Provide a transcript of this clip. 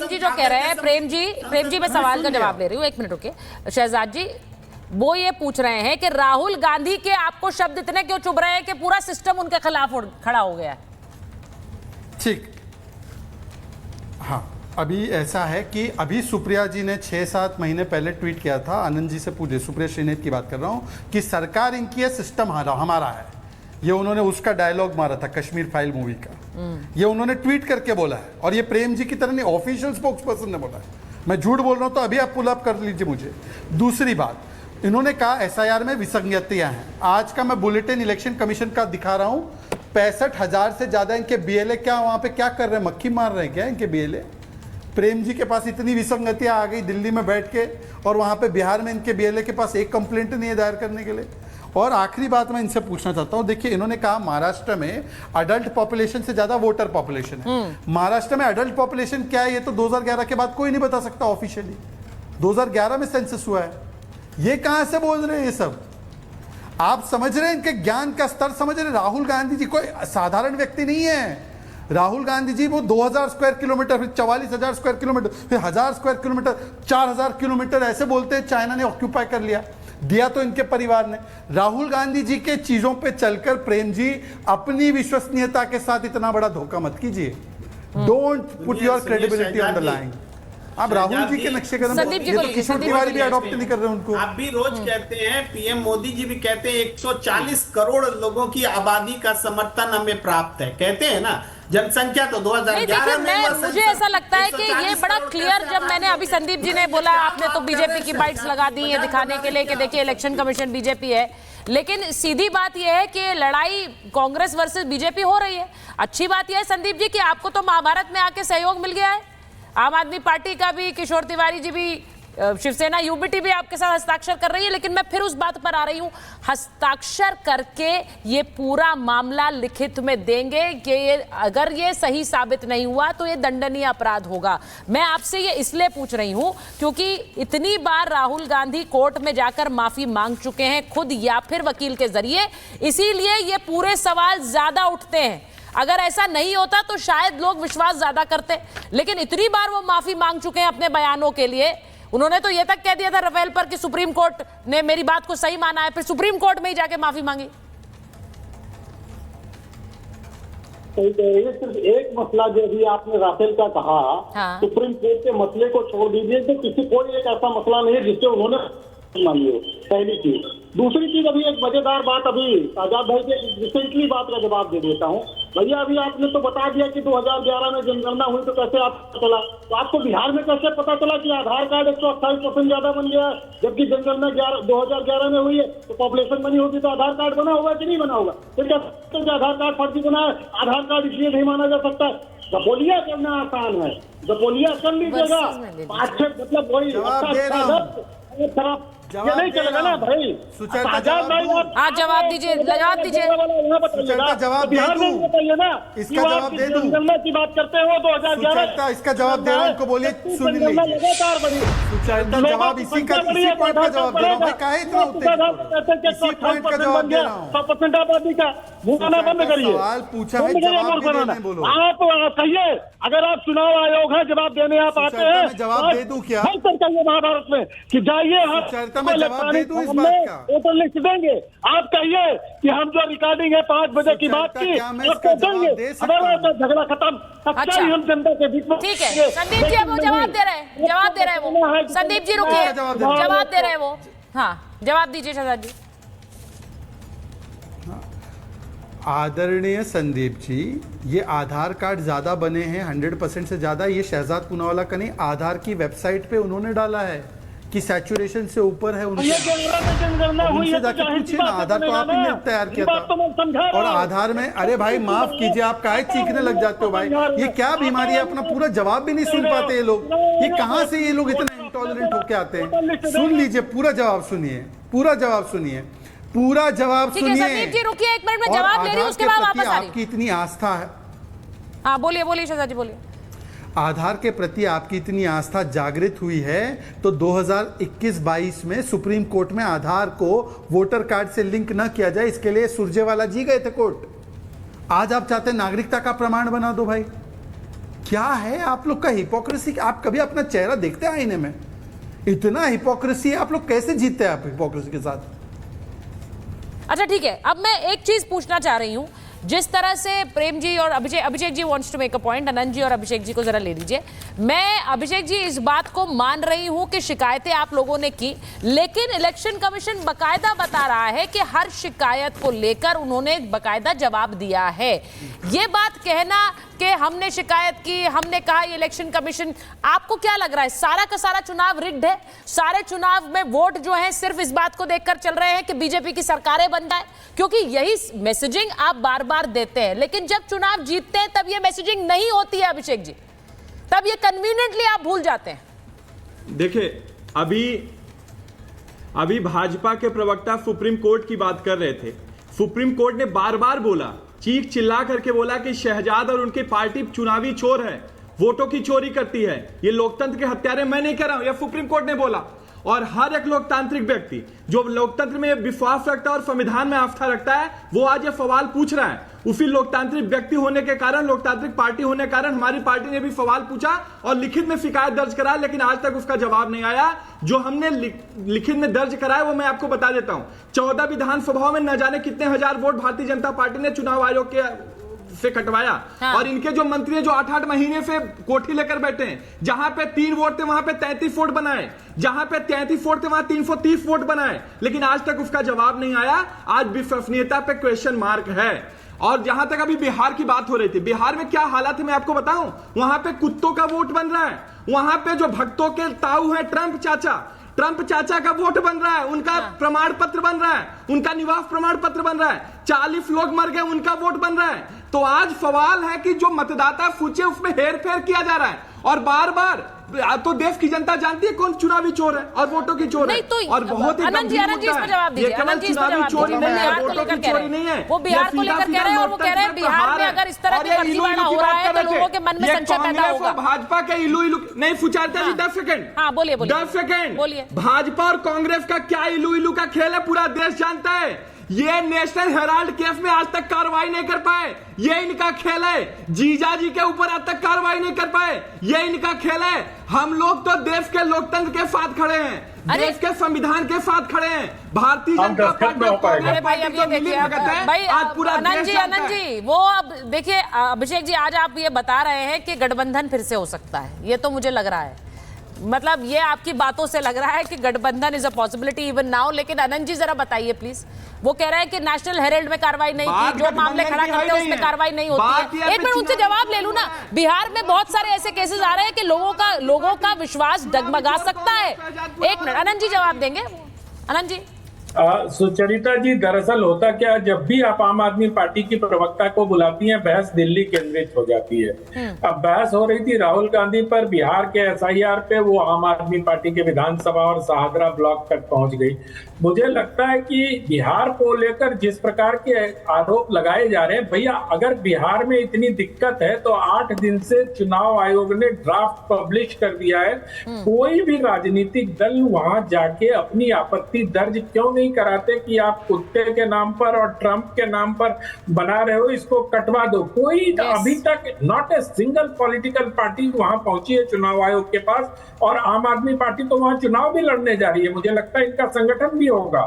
प्रेम जी जो कह रहे हैं, प्रेम जी मैं सवाल का जवाब ले रही हूँ, 1 मिनट रुके। शहजाद जी वो ये पूछ रहे हैं कि राहुल गांधी के आपको शब्द इतने क्यों चुभ रहे हैं कि पूरा सिस्टम उनके खिलाफ खड़ा हो गया है? ठीक, हाँ, अभी ऐसा है कि अभी सुप्रिया जी ने 6-7 महीने पहले ट्वीट किया था, आनंद जी से पूछे, सुप्रिया श्रीनेत की बात कर रहा हूँ, कि सरकार इनकी है, सिस्टम हमारा है। ये उन्होंने उसका डायलॉग मारा था कश्मीर फाइल मूवी का, ये उन्होंने ट्वीट करके बोला है। और ये प्रेम जी की तरह नहीं, ऑफिशियल स्पोक्स पर्सन ने बोला है। मैं झूठ बोल रहा हूँ तो अभी आप पुल अप कर लीजिए मुझे। दूसरी बात, इन्होंने कहा एसआईआर में विसंगतियां हैं। आज का मैं बुलेटिन इलेक्शन कमीशन का दिखा रहा हूँ, 65,000 से ज्यादा इनके बीएलए क्या वहां पे क्या कर रहे हैं, मक्खी मार रहे हैं क्या इनके बीएलए? प्रेम जी के पास इतनी विसंगतियां आ गई दिल्ली में बैठ के, और वहां पे बिहार में इनके बीएलए के पास एक कंप्लेंट नहीं है दायर करने के लिए। और आखिरी बात मैं इनसे पूछना चाहता हूं, देखिए इन्होंने कहा महाराष्ट्र में अडल्ट पॉपुलेशन से ज्यादा वोटर पॉपुलेशन है। महाराष्ट्र में अडल्ट पॉपुलेशन क्या है ये तो 2011 के बाद कोई नहीं बता सकता ऑफिशियली। 2011 में सेंसस हुआ है, ये कहां से बोल रहे हैं ये सब? आप समझ रहे हैं इनके ज्ञान का स्तर समझ रहे हैं? राहुल गांधी जी कोई साधारण व्यक्ति नहीं है। राहुल गांधी जी वो 2000 स्क्वायर किलोमीटर, फिर 44,000 स्क्वायर किलोमीटर, फिर 1000 स्क्वायर किलोमीटर, 4000 किलोमीटर ऐसे बोलते हैं चाइना ने ऑक्यूपाई कर लिया, दिया तो इनके परिवार ने। राहुल गांधी जी के चीजों पे चलकर प्रेम जी अपनी विश्वसनीयता के साथ इतना बड़ा धोखा मत कीजिए। Don't put your credibility on the line. आप राहुल जी के नक्शे कदम, ये तो किशोर तिवारी भी अडॉप्ट नहीं कर रहे उनको। आप भी रोज कहते हैं, पीएम मोदी जी भी कहते हैं 140 करोड़ लोगों की आबादी का समर्थन हमें प्राप्त है, कहते हैं ना। जनसंख्या तो 2011 में मुझे ऐसा लगता है कि ये बड़ा क्लियर, जब मैंने अभी संदीप जी ने बोला आपने तो बीजेपी की बाइट्स लगा दी है दिखाने के लिए कि देखिए इलेक्शन कमीशन बीजेपी है, लेकिन सीधी बात यह है कि लड़ाई कांग्रेस वर्सेस बीजेपी हो रही है। अच्छी बात यह है संदीप जी कि आपको तो महाभारत में आके सहयोग मिल गया है। आम आदमी पार्टी का भी, किशोर तिवारी जी भी, शिवसेना यूबीटी भी आपके साथ हस्ताक्षर कर रही है। लेकिन मैं फिर उस बात पर आ रही हूं, हस्ताक्षर करके ये पूरा मामला लिखित में देंगे कि ये अगर ये सही साबित नहीं हुआ तो ये दंडनीय अपराध होगा। मैं आपसे ये इसलिए पूछ रही हूं क्योंकि इतनी बार राहुल गांधी कोर्ट में जाकर माफी मांग चुके हैं खुद या फिर वकील के जरिए, इसीलिए ये पूरे सवाल ज्यादा उठते हैं। अगर ऐसा नहीं होता तो शायद लोग विश्वास ज्यादा करते, लेकिन इतनी बार वो माफी मांग चुके हैं अपने बयानों के लिए। उन्होंने तो ये तक कह दिया था राफेल पर कि सुप्रीम कोर्ट ने मेरी बात को सही माना है, फिर सुप्रीम कोर्ट में ही जाके माफी मांगी। ये सिर्फ एक मसला जो अभी आपने राफेल का कहा, हाँ। सुप्रीम कोर्ट के मसले को छोड़ दीजिए तो किसी कोई एक ऐसा मसला नहीं है जिससे उन्होंने मानी हो, पहली चीज। दूसरी चीज, अभी एक मजेदार बात, अभी आजाद भाई के रिसेंटली बात का जवाब दे देता हूँ। भैया अभी आपने तो बता दिया कि 2011 में जनगणना हुई तो कैसे आपको चला, तो आपको बिहार में कैसे पता चला कि आधार कार्ड 128% ज्यादा बन गया, जबकि जनगणना 2011 में हुई है तो पॉपुलेशन बनी होगी तो आधार कार्ड बना होगा कि नहीं बना होगा? फिर क्या आधार कार्ड फर्जी बना है, आधार कार्ड इसलिए नहीं माना जा सकता? दपोलिया करना आसान है, दपोलिया कर लीजिएगा, मतलब वही ये नहीं चलेगा ना भाई। आजाद भाई आप जवाब दीजिए, जवाब दीजिए, जवाब बिहार में बताइए ना, इसका जवाब दे दूं। जनगणना की बात करते हो 2011, इसका जवाब दे रहा हूं, उनको बोलिए सुन लीजिए। लगातार बड़ी सुचरिता जवाब इसी का, इसी पॉइंट का जवाब दे रहा हूं भाई, काहे इतना उत्तेजित? इसी पॉइंट का जवाब दे रहा हूं। 100% आबादी का भूखाना बंद करिए। सवाल पूछा है, जवाब दे बोलो। आप कहिए, अगर आप चुनाव आयोग हैं, जवाब देने आप आते हैं, जवाब दे दूं क्या? कहिए महाभारत में कि जाइए हम मैं जवाब दे दूं इस बात का, वोटर लिस्ट देंगे। आप कहिए कि हम जो रिकॉर्डिंग है 5 बजे की बात की आपको देंगे, हमारा झगड़ा खत्म। सच्चाई हम जनता के बीच में। ठीक है संदीप जी, अब वो जवाब दे रहे हैं, जवाब दे रहे हैं वो। संदीप जी रुकिए, जवाब दे रहे हैं वो। हाँ जवाब दीजिए शहजाद जी। आदरणीय संदीप जी, ये आधार कार्ड ज्यादा बने हैं 100% से ज्यादा, ये शहजाद पूनावाला का नहीं, आधार की वेबसाइट पे उन्होंने डाला है कि सैचुरेशन से ऊपर है उनसे जाके पूछिए ना। आधार तो आप ही ने तैयार किया था, और आधार में, अरे भाई माफ कीजिए, आप काहे चीखने लग जाते हो भाई? ये क्या बीमारी है? अपना पूरा जवाब भी नहीं सुन पाते ये लोग। ये कहाँ से ये लोग इतना इंटॉलरेंट होके आते हैं? सुन लीजिए, पूरा जवाब सुनिए, पूरा जवाब सुनिए, पूरा जवाब सुनिए। संदीप जी रुकिए, 1 मिनट में जवाब ले रही हूं, उसके बाद वापस आ रही हूं। आपकी इतनी आस्था है, हाँ बोलिए बोलिए शहजाद जी बोलिए। आधार के प्रति आपकी इतनी आस्था जागृत हुई है तो 2021-22 में सुप्रीम कोर्ट में आधार को वोटर कार्ड से लिंक न किया जाए, इसके लिए सुरजेवाला जी गए थे कोर्ट। आज आप चाहते हैं नागरिकता का प्रमाण बना दो भाई। क्या है आप लोग का हिपोक्रेसी? आप कभी अपना चेहरा देखते हैं आईने में? इतना हिपोक्रेसी है, आप लोग कैसे जीतते हैं आप हिपोक्रेसी के साथ? अच्छा ठीक है, अब मैं एक चीज पूछना चाह रही हूं। जिस तरह से प्रेम जी और Abhishek ji wants to make a point, Anant ji और अभिषेक जी को जरा ले लीजिए। मैं अभिषेक जी इस बात को मान रही हूं कि शिकायतें आप लोगों ने की, लेकिन इलेक्शन कमीशन बकायदा बता रहा है कि हर शिकायत को लेकर उन्होंने बकायदा जवाब दिया है। ये बात कहना कि हमने शिकायत की, हमने कहा ये इलेक्शन कमीशन, आपको क्या लग रहा है सारा का सारा चुनाव रिग्ड है? सारे चुनाव में वोट जो है सिर्फ इस बात को देखकर चल रहे हैं कि बीजेपी की सरकारें बन जाए? क्योंकि यही मैसेजिंग आप बार बार देते हैं, लेकिन जब चुनाव जीतते हैं तब ये मैसेजिंग नहीं होती है अभिषेक जी, तब ये कन्वीनियंटली आप भूल जाते हैं। देखिए, अभी भाजपा के प्रवक्ता सुप्रीम कोर्ट की बात कर रहे थे। सुप्रीम कोर्ट ने बार बार बोला, चीख चिल्ला करके बोला कि शहजाद और उनकी पार्टी चुनावी चोर है, वोटों की चोरी करती है, ये लोकतंत्र के हत्यारे। मैं नहीं कह रहा हूं, यह सुप्रीम कोर्ट ने बोला। और हर एक लोकतांत्रिक व्यक्ति जो लोकतंत्र में विश्वास रखता है और संविधान में आस्था रखता है, वो आज ये सवाल पूछ रहा है। उसी लोकतांत्रिक व्यक्ति होने के कारण, लोकतांत्रिक पार्टी होने के कारण हमारी पार्टी ने भी सवाल पूछा और लिखित में शिकायत दर्ज कराया, लेकिन आज तक उसका जवाब नहीं आया। जो हमने लिखित में दर्ज कराया वो मैं आपको बता देता हूं। 14 विधानसभाओं में न जाने कितने हजार वोट भारतीय जनता पार्टी ने चुनाव आयोग के से कटवाया। हाँ। और इनके जो मंत्री हैं जो 8-8 महीने से कोठी लेकर बैठे हैं, जहां पे 3 वोट थे वहां पे 33 वोट बनाए, जहां पे 33 वोट थे वहां 330 वोट बनाए, लेकिन आज तक उसका जवाब नहीं आया। आज विश्वसनीयता पे क्वेश्चन मार्क है। और जहां तक अभी बिहार की बात हो रही थी, बिहार में क्या हालात है मैं आपको बताऊं। वहां पे कुत्तों का वोट बन रहा है, वहां पे जो भक्तों के ताऊ है ट्रंप चाचा का वोट बन रहा है, उनका प्रमाण पत्र बन रहा है, उनका निवास प्रमाण पत्र बन रहा है। 40 लोग मर गए, उनका वोट बन रहा है। तो आज सवाल है कि जो मतदाता सूची उसमें हेरफेर किया जा रहा है और बार बार। तो देश की जनता जानती है कौन चुनावी चोर है और वोटों की चोर है। तो और बहुत ही अनंत जी इस पर जवाब दीजिए। केवल चुनावी चोरी नहीं है, वोटों की चोरी नहीं है। वो बिहार को लेकर कह रहे हैं और वो कह रहे हैं बिहार में अगर इस तरह की फर्जीवाड़ा हो रहा है तो लोगों के मन में संशय पैदा होगा। भाजपा के इलू नहीं सुचारता जी। 10 सेकंड। हाँ बोलिए 10 सेकंड बोलिए। भाजपा और कांग्रेस का क्या इलू का खेल है पूरा देश जानता है। ये नेशनल हेराल्ड केस में आज तक कार्रवाई नहीं कर पाए, ये इनका खेल है। जीजा जी के ऊपर आज तक कार्रवाई नहीं कर पाए, ये इनका खेल है। हम लोग तो देश के लोकतंत्र के साथ खड़े हैं, देश के संविधान के साथ खड़े हैं। भारतीय जनता पार्टी अनंत जी वो अब देखिए अभिषेक जी, आज आप ये बता रहे हैं कि गठबंधन फिर से हो सकता है, ये तो मुझे लग रहा है, मतलब ये आपकी बातों से लग रहा है कि गठबंधन is a possibility even now. लेकिन अनंत जी जरा बताइए प्लीज। वो कह रहे हैं कि नेशनल हेराल्ड में कार्रवाई नहीं की, जो मामले खड़ा करते हैं उसमें कार्रवाई नहीं होती है। एक मिनट उनसे जवाब ले लूं ना। बिहार में बहुत सारे ऐसे केसेस आ रहे हैं कि लोगों का विश्वास डगमगा सकता है। एक मिनट अनंत जी जवाब देंगे। अनंत जी। सुचरिता जी, दरअसल होता क्या, जब भी आप आम आदमी पार्टी की प्रवक्ता को बुलाती हैं, बहस दिल्ली केंद्रित हो जाती है। अब बहस हो रही थी राहुल गांधी पर, बिहार के SIR पे, वो आम आदमी पार्टी के विधानसभा और सहादरा ब्लॉक तक पहुंच गई। मुझे लगता है कि बिहार को लेकर जिस प्रकार के आरोप लगाए जा रहे हैं, भैया अगर बिहार में इतनी दिक्कत है तो 8 दिन से चुनाव आयोग ने ड्राफ्ट पब्लिश कर दिया है। कोई भी राजनीतिक दल वहां जाके अपनी आपत्ति दर्ज क्यों नहीं कराते कि आप कुत्ते के नाम पर और ट्रंप के नाम पर बना रहे हो, इसको कटवा दो। कोई अभी तक not a single political party वहां पहुंची है चुनाव आयोग के पास, और आम आदमी पार्टी तो वहां चुनाव भी लड़ने जा रही है। मुझे लगता है इनका संगठन भी होगा।